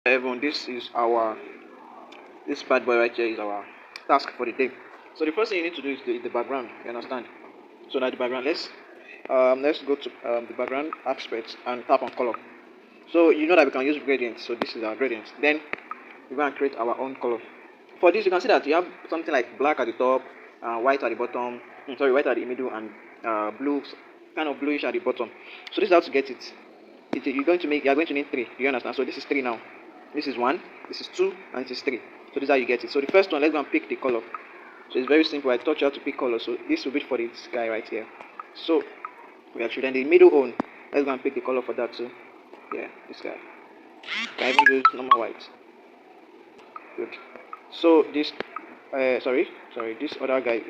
Everyone, this bad boy right here is our task for the day. So the first thing you need to do is the background. You understand? So now the background. Let's go to the background aspect and tap on color. So you know that we can use gradients. So this is our gradient. Then we're going to create our own color. For this, you can see that you have something like black at the top, white at the bottom. White at the middle, and blue, kind of bluish at the bottom. So this is how to get it. You're going to need three. Do you understand? So this is three now. This is one, this is two, and this is three. So this is how you get it. So the first one, let's go and pick the color. So it's very simple. I taught you how to pick color. So this will be for this guy right here. So we actually then the middle one. Let's go and pick the color for that too. Yeah, this guy. Can even use normal white. Good. So this, this other guy.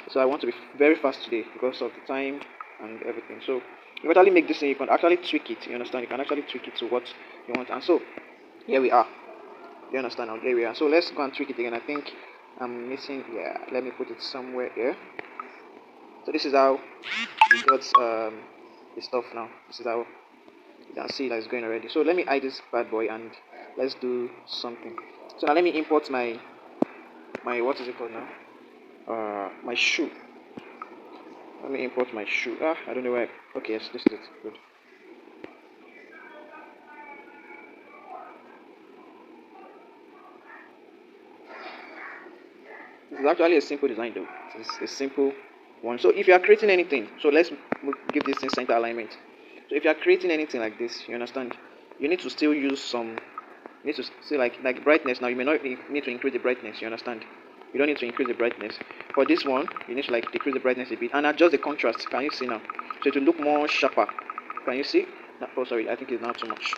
So I want to be very fast today because of the time and everything. So you actually make this thing. You can actually tweak it. You understand? You can actually tweak it to what you want. And so here we are. You understand? Now here we are. So let's go and tweak it again. I think I'm missing. Yeah, let me put it somewhere here. So this is how we got the stuff now. This is how you can see that it's going already. So let me hide this bad boy and let's do something. So now let me import my what is it called now? My shoe. Let me import my shoe. I don't know where. Okay, yes, this is it. Good. This is actually a simple design though. It's a simple one. So if you are creating anything, so let's give this in center alignment. So if you are creating anything like this, you understand, you need to still use some. You need to see like brightness. Now you may not need to increase the brightness. You understand? You don't need to increase the brightness. For this one, you need to like decrease the brightness a bit and adjust the contrast. Can you see now? So to look more sharper. Can you see? Oh sorry, I think it's now too much.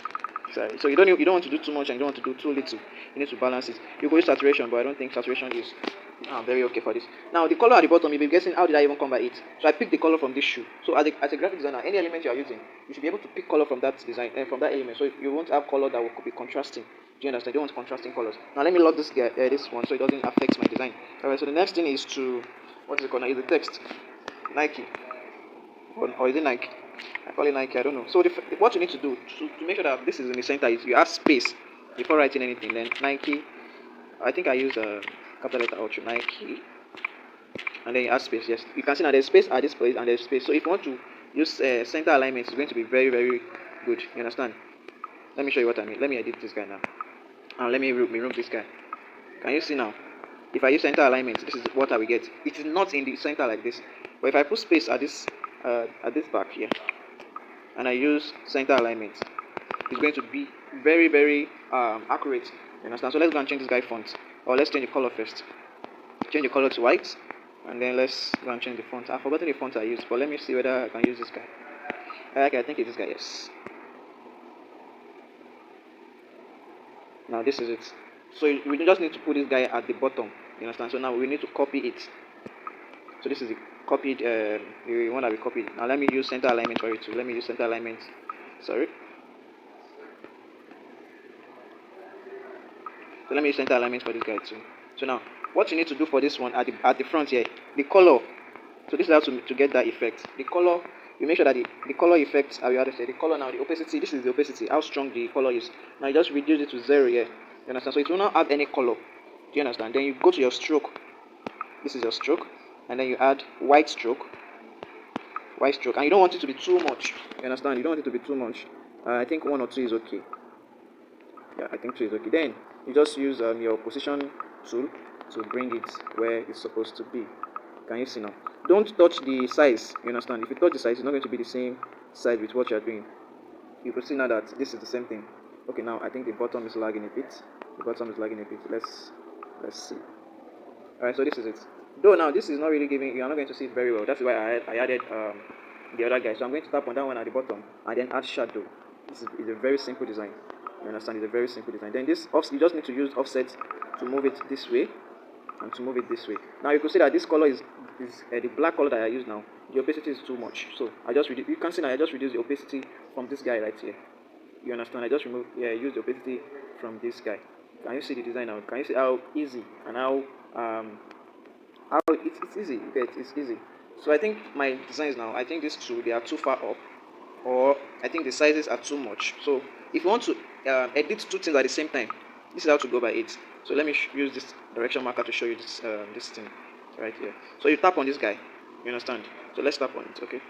Sorry. So you don't want to do too much and you don't want to do too little. You need to balance it. You go use saturation, but I don't think saturation is very okay for this. Now the color at the bottom, you'll be guessing how did I even come by it. So I picked the color from this shoe. So as a graphic designer, any element you are using, you should be able to pick color from that design from that element. So if you won't have color that will be contrasting. Do you understand? You don't want contrasting colors. Now let me lock this one so it doesn't affect my design. Alright, so the next thing is to what is it called now? Is the text. Nike. Or is it Nike? I call it Nike, I don't know. So what you need to do to make sure that this is in the center is you add space before writing anything. Then Nike, I think I use a capital letter Ultra Nike, and then you add space. Yes, you can see now there's space at this place and there's space. So if you want to use center alignment, it's going to be very very good. You understand? Let me show you what I mean. Let me edit this guy now, and let me remove this guy. Can you see now? If I use center alignment, this is what I will get. It is not in the center like this, but if I put space at this back here, and I use center alignment, it's going to be very very accurate. You understand? So let's go and change this guy font, or let's change the color first. Change the color to white, and then let's go and change the font. I've forgotten the font I used, but let me see whether I can use this guy. Okay, I think it's this guy. Yes. Now this is it. So we just need to put this guy at the bottom. You understand? So now we need to copy it. So this is the copied, the one that we copied. Now let me use center alignment for it too. Let me use center alignment. Sorry. So let me use center alignment for this guy too. So now, what you need to do for this one at the front here, the color. So this is how to get that effect. The color, you make sure that the color effect, how you have to say, the color now, the opacity, this is the opacity, how strong the color is. Now you just reduce it to 0 here. You understand? So it will not have any color. Do you understand? Then you go to your stroke. This is your stroke. And then you add white stroke. And you don't want it to be too much. You understand? You don't want it to be too much. I think 1 or 2 is okay. Yeah, I think 2 is okay. Then you just use your position tool to bring it where it's supposed to be. Can you see now? Don't touch the size. You understand? If you touch the size, it's not going to be the same size with what you're doing. You can see now that this is the same thing. Okay, now I think the bottom is lagging a bit. Let's see. Alright, so this is it. Though now this is not really giving, you are not going to see it very well. That's why I added the other guy. So I'm going to tap on that one at the bottom and then add shadow. This is a very simple design. You understand? It's a very simple design. Then this you just need to use offset to move it this way and to move it this way. Now you can see that this color is the black color that I use now. The opacity is too much. So I just you can see now I just reduce the opacity from this guy right here. You understand? I just use the opacity from this guy. Can you see the design now? Can you see how easy and how it's easy? It's easy. So I think my designs now, I think these two they are too far up, or I think the sizes are too much. So if you want to edit two things at the same time. This is how to go by it. So let me use this direction marker to show you this thing right here. So you tap on this guy, you understand? So let's tap on it. Okay,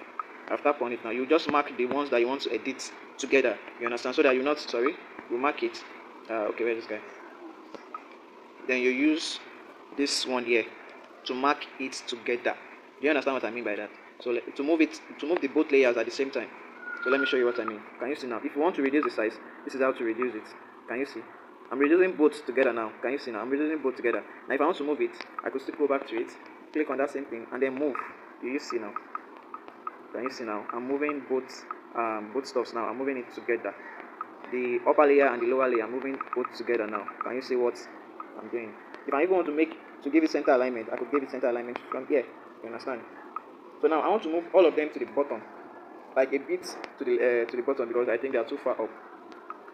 I've tapped on it now. You just mark the ones that you want to edit together, you understand, so that you not, sorry, you mark it. Okay, where's this guy? Then you use this one here to mark it together. Do you understand what I mean by that? So to move the both layers at the same time. So let me show you what I mean. Can you see now? If you want to reduce the size, this is how to reduce it. Can you see? I'm reducing both together now. Can you see now? I'm reducing both together. Now if I want to move it, I could still go back to it, click on that same thing, and then move. Do you see now? Can you see now? I'm moving both stuffs now. I'm moving it together. The upper layer and the lower layer, I'm moving both together now. Can you see what I'm doing? If I even want to give it center alignment, I could give it center alignment from here. You understand? So now I want to move all of them to the bottom, like a bit to the bottom, because I think they are too far up.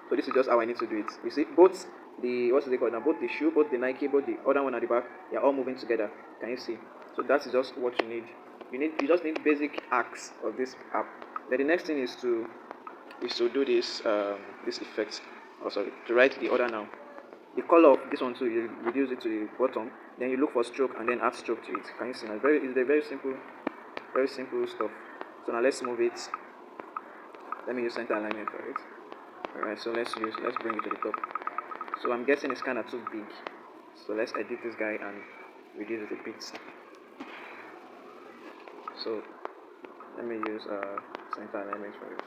So this is just how I need to do it. You see, both the, what is it called now? Both the shoe, both the Nike, both the other one at the back, they are all moving together. Can you see? So that is just what you need. You just need basic acts of this app. Then the next thing is to do this this effect. Oh sorry, to write the order now. The color of this one too, you reduce it to the bottom. Then you look for stroke and then add stroke to it. Can you see now? It's a very simple stuff. So now let's move it. Let me use center alignment for it. Alright, so let's bring it to the top. So I'm guessing it's kind of too big. So let's edit this guy and reduce it a bit. So let me use center alignment for it.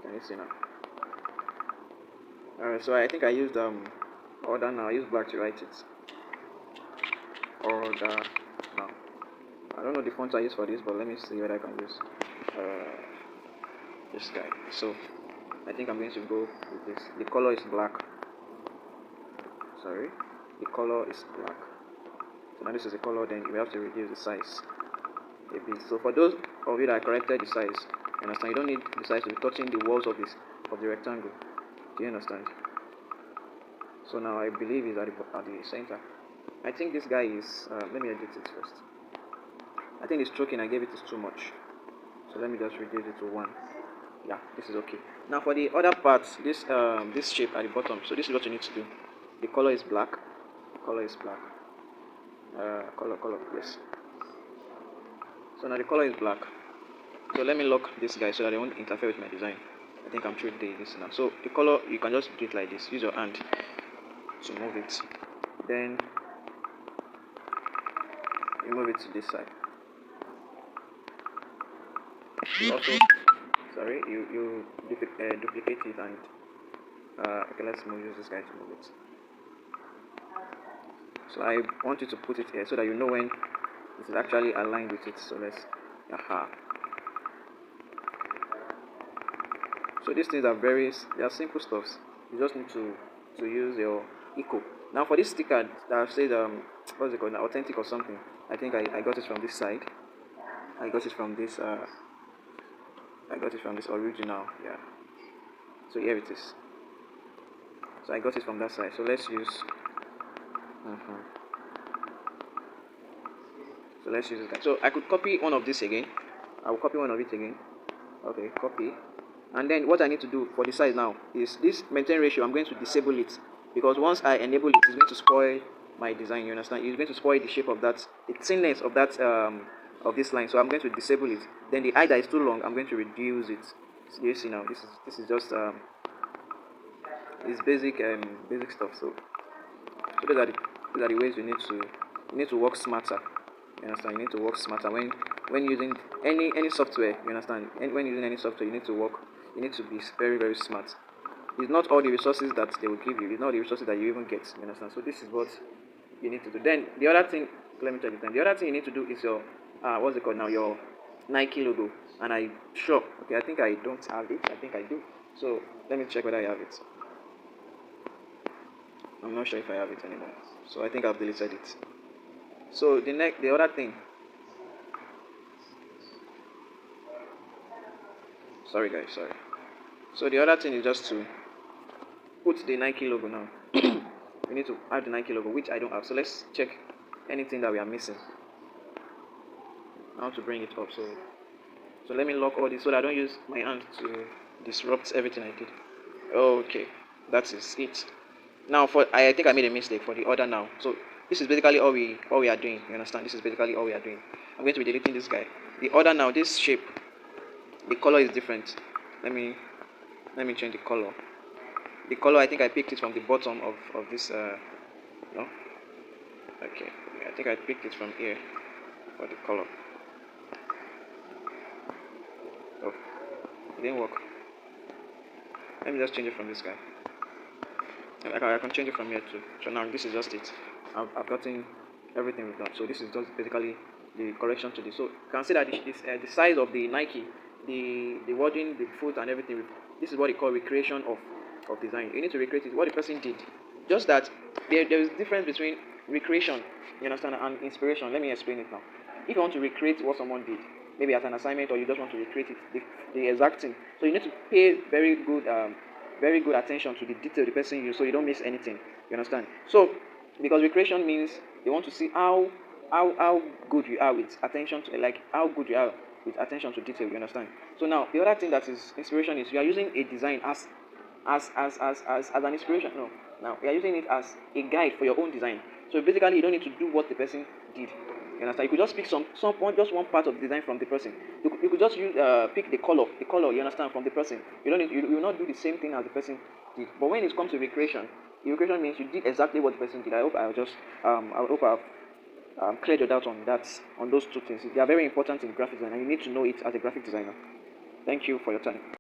Can you see now? Alright, so I think I used order now. I use black to write it. Order now. I don't know the font I use for this, but let me see what I can use. This guy. So I think I'm going to go with this. The color is black. Sorry, the color is black. So now this is the color. Then we have to reduce the size a bit. So for those of you that corrected the size, you understand, you don't need the size to be touching the walls of the rectangle. Do you understand? So now I believe it's at the center. I think this guy is. Let me edit it first. I think the stroking I gave it is too much. So let me just reduce it to 1. Yeah, this is okay. Now for the other parts, this shape at the bottom. So this is what you need to do. The color is black. Color, yes. So now the color is black. So let me lock this guy so that it won't interfere with my design. I think I'm through this now. So the color, you can just do it like this. Use your hand to move it. Then you move it to this side. You also, sorry, you duplicate it and okay, let's use this guy to move it. So I want you to put it here so that you know when it is actually aligned with it. So let's, So these things are they are simple stuffs. You just need to use your eco. Now for this sticker that says what's it called now, authentic or something. I think I got it from this side. I got it from this original, yeah. So here it is. So I got it from that side. So let's use So let's use this guy. So I could copy one of this again. I will copy one of it again. Okay, copy. And then what I need to do for the size now is this maintain ratio. I'm going to disable it because once I enable it, it's going to spoil my design. You understand? It's going to spoil the shape of that, the thinness of that of this line. So I'm going to disable it. Then the height that is too long, I'm going to reduce it. So you see now, this is just it's basic stuff. So those are the ways you need to work smarter. You understand? You need to work smarter when using any software. You understand? And when using any software, you need to be very smart. It's not all the resources that they will give you. It's not the resources that you even get. You understand? So this is what you need to do. Then the other thing, let me tell you. Then the other thing you need to do is your what's it called now? Your Nike logo. And I think I don't have it. I think I do. So let me check whether I have it. I'm not sure if I have it anymore. So I think I've deleted it. So the other thing. Sorry guys, sorry. So the other thing is just to put the Nike logo now. We need to add the Nike logo, which I don't have. So let's check anything that we are missing. I want to bring it up. So let me lock all this so that I don't use my hand to disrupts everything I did. Okay, that is it. Now for I think I made a mistake for the order now. So this is basically all we are doing. You understand? This is basically all we are doing. I'm going to be deleting this guy. The order now, this shape, the color is different. Let me let me change the color. The color I think I picked it from the bottom of this no? Okay. I think I picked it from here for the color. Oh, it didn't work. Let me just change it from this guy. And I can change it from here too. So now this is just it. I've gotten everything we've done. So this is just basically the correction to this. So you can see that the size of the Nike, the wording, the foot, and everything. This is what they call recreation of design. You need to recreate it. What the person did. Just that there is difference between recreation, you understand, and inspiration. Let me explain it now. If you want to recreate what someone did, maybe as an assignment, or you just want to recreate it, the exact thing. So you need to pay very good attention to the detail the person used, so you don't miss anything. You understand? So because recreation means they want to see how good you are with attention to, like, how good you are with attention to detail. You understand? So now the other thing that is inspiration is you are using a design as an inspiration. No, now you are using it as a guide for your own design. So basically you don't need to do what the person did. You understand? You could just pick some one, just one part of the design from the person. You could just pick the color. You understand, from the person. You don't need, you will not do the same thing as the person did. But when it comes to recreation, recreation means you did exactly what the person did. I hope I've cleared your doubt on that, on those two things. They are very important in graphic design, and you need to know it as a graphic designer. Thank you for your time.